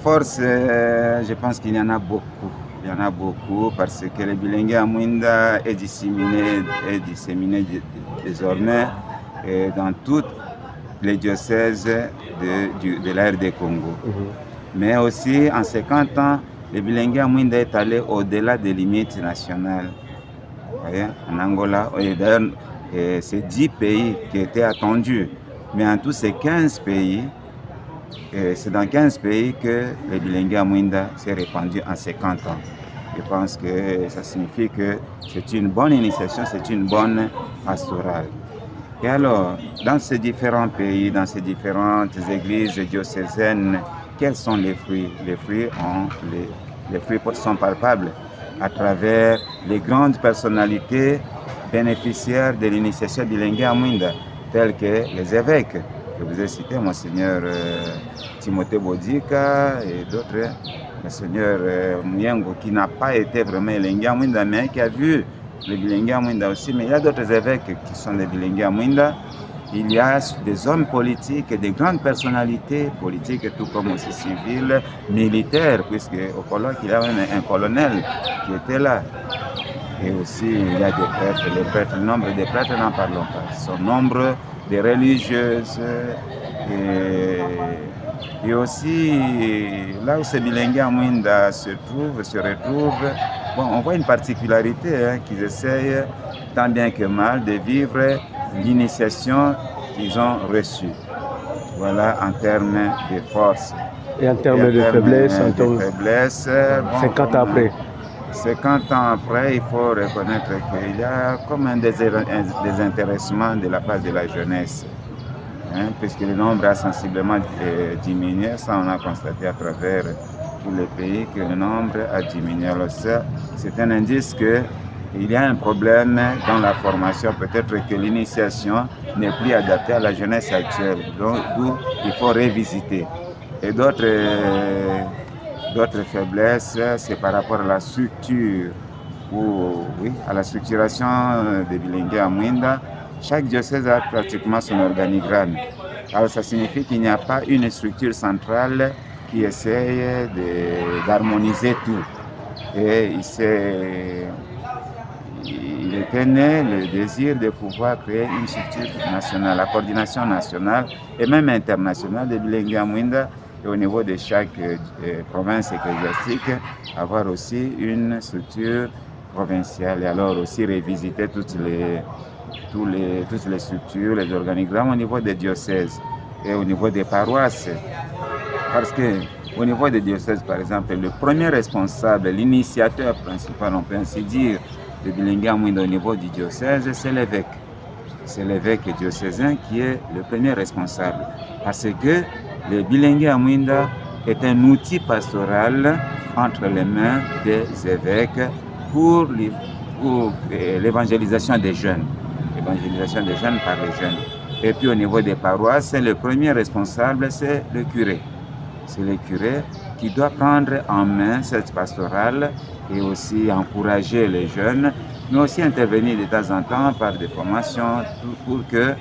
forces, je pense qu'il y en a beaucoup. Il y en a beaucoup parce que le bilingue à Mouinda est disséminé désormais dans toutes les diocèses de l'ère des Congo. Mais aussi, en 50 ans, le bilingue à Mouinda est allé au-delà des limites nationales. Vous voyez, en Angola, et d'ailleurs, c'est 10 pays qui étaient attendus. Mais en tous ces 15 pays, c'est dans 15 pays que le bilingue à Mouinda s'est répandu en 50 ans. Je pense que ça signifie que c'est une bonne initiation, c'est une bonne pastorale. Et alors, dans ces différents pays, dans ces différentes églises diocésaines, quels sont les fruits? Les fruits sont palpables à travers les grandes personnalités bénéficiaires de l'initiation bilingue à Mouinda, tels que les évêques, que vous avez cités, Monseigneur Timothée Bodica et d'autres, Monseigneur Mouyengo, qui n'a pas été vraiment bilingue à Mouinda, mais qui a vu le bilingue à Mouinda aussi. Mais il y a d'autres évêques qui sont des bilingues à Mouinda. Il y a des hommes politiques et des grandes personnalités politiques, tout comme aussi civiles, militaires, puisque au colloque, il y a même un colonel qui était là. Et aussi, il y a des prêtres, le nombre des prêtres, n'en parlons pas. Son nombre des religieuses. Et aussi, là où ces bilingues à Mouinda se retrouvent, bon, on voit une particularité, qu'ils essayent tant bien que mal de vivre l'initiation qu'ils ont reçue. Voilà, en termes de force. Et en termes de faiblesse, 50 ans après. 50 ans après, il faut reconnaître qu'il y a comme un désintéressement de la part de la jeunesse. Puisque le nombre a sensiblement diminué, ça on a constaté à travers tous les pays que le nombre a diminué. Alors ça, c'est un indice qu'il y a un problème dans la formation, peut-être que l'initiation n'est plus adaptée à la jeunesse actuelle, donc d'où il faut révisiter. Et d'autres faiblesses, c'est par rapport à la structure, à la structuration des bilingues à Mouinda. Chaque diocèse a pratiquement son organigramme. Alors ça signifie qu'il n'y a pas une structure centrale qui essaye d'harmoniser tout. Et il était né le désir de pouvoir créer une structure nationale, la coordination nationale et même internationale des bilingues à Mouinda, et au niveau de chaque province ecclésiastique, avoir aussi une structure provinciale et alors aussi révisiter toutes les structures, les organigrammes au niveau des diocèses et au niveau des paroisses. Parce que au niveau des diocèses, par exemple, le premier responsable, l'initiateur principal, on peut ainsi dire, de bilingue à Mouinda au niveau du diocèse, c'est l'évêque. C'est l'évêque diocésain qui est le premier responsable. Parce que le bilingue à Mouinda est un outil pastoral entre les mains des évêques pour l'évangélisation des jeunes. L'évangélisation des jeunes par les jeunes. Et puis au niveau des paroisses, le premier responsable, c'est le curé. C'est le curé qui doit prendre en main cette pastorale et aussi encourager les jeunes, mais aussi intervenir de temps en temps par des formations pour que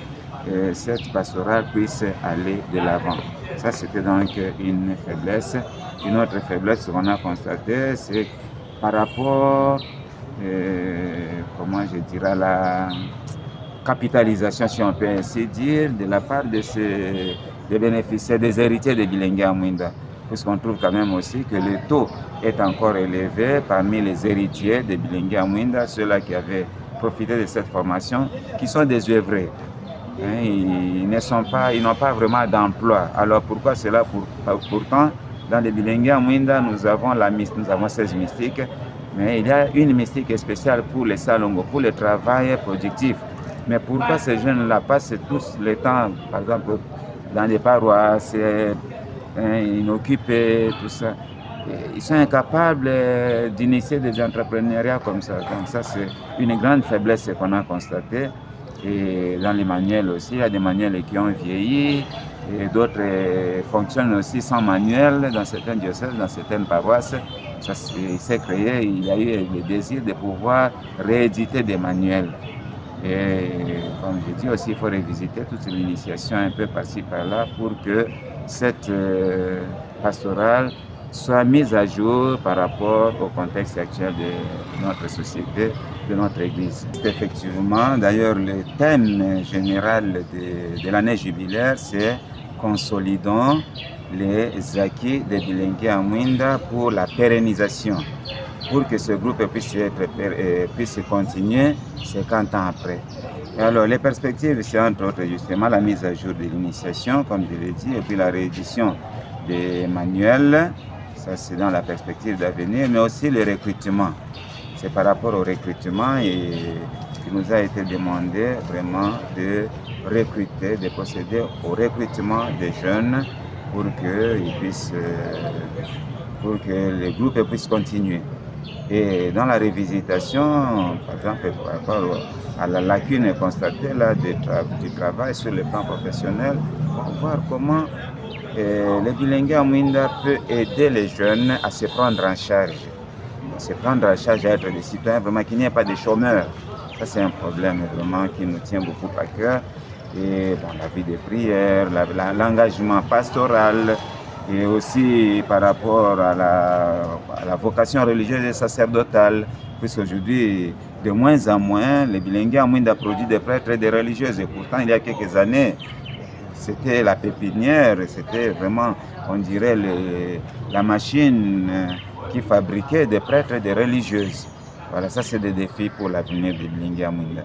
cette pastorale puisse aller de l'avant. Ça, c'était donc une faiblesse. Une autre faiblesse qu'on a constatée, c'est par rapport, la capitalisation, si on peut ainsi dire, de la part des bénéficiaires, des héritiers de bilingues à Mouinda. Puisqu'on trouve quand même aussi que le taux est encore élevé parmi les héritiers de bilingues à Mouinda, ceux-là qui avaient profité de cette formation, qui sont désœuvrés. Ils n'ont pas vraiment d'emploi. Alors pourquoi cela? Pourtant, dans les bilingues à Mouinda, nous avons 16 mystiques, mais il y a une mystique spéciale pour les salongo, pour le travail productif. Mais pourquoi ces jeunes-là passent tous le temps, par exemple, dans des paroisses, inoccupés, tout ça? Ils sont incapables d'initier des entrepreneuriats comme ça. Donc ça, c'est une grande faiblesse qu'on a constatée. Et dans les manuels aussi, il y a des manuels qui ont vieilli, et d'autres fonctionnent aussi sans manuel dans certains diocèses, dans certaines paroisses. Ça s'est créé, il y a eu le désir de pouvoir rééditer des manuels. Et comme je dis aussi, il faut revisiter toute l'initiation un peu par-ci par-là pour que cette pastorale soit mise à jour par rapport au contexte actuel de notre société, de notre Église. Effectivement, d'ailleurs, le thème général de l'année jubilaire, c'est « Consolidons les acquis de Bilengue à Mouinda pour la pérennisation ». Pour que ce groupe puisse continuer 50 ans après. Et alors, les perspectives, c'est entre autres justement la mise à jour de l'initiation, comme je l'ai dit, et puis la réédition des manuels, ça c'est dans la perspective d'avenir, mais aussi le recrutement. C'est par rapport au recrutement et il nous a été demandé vraiment de recruter, de procéder au recrutement des jeunes pour que les groupes puissent continuer. Et dans la révisitation, par exemple, par rapport à la lacune constatée là, du travail sur le plan professionnel, on va voir comment le Bilengue à Mouinda peut aider les jeunes à se prendre en charge. Se prendre en charge, à être des citoyens, vraiment qu'il n'y ait pas de chômeurs. Ça, c'est un problème vraiment qui nous tient beaucoup à cœur. Et bon, la vie de prière, l'engagement pastoral, et aussi par rapport à la vocation religieuse et sacerdotale, puisqu'aujourd'hui, de moins en moins, les Bilengue à Mouinda produit des prêtres et des religieuses. Et pourtant, il y a quelques années, c'était la pépinière, c'était vraiment, on dirait, la machine qui fabriquait des prêtres et des religieuses. Voilà, ça c'est des défis pour l'avenir de Bilengue à Mouinda.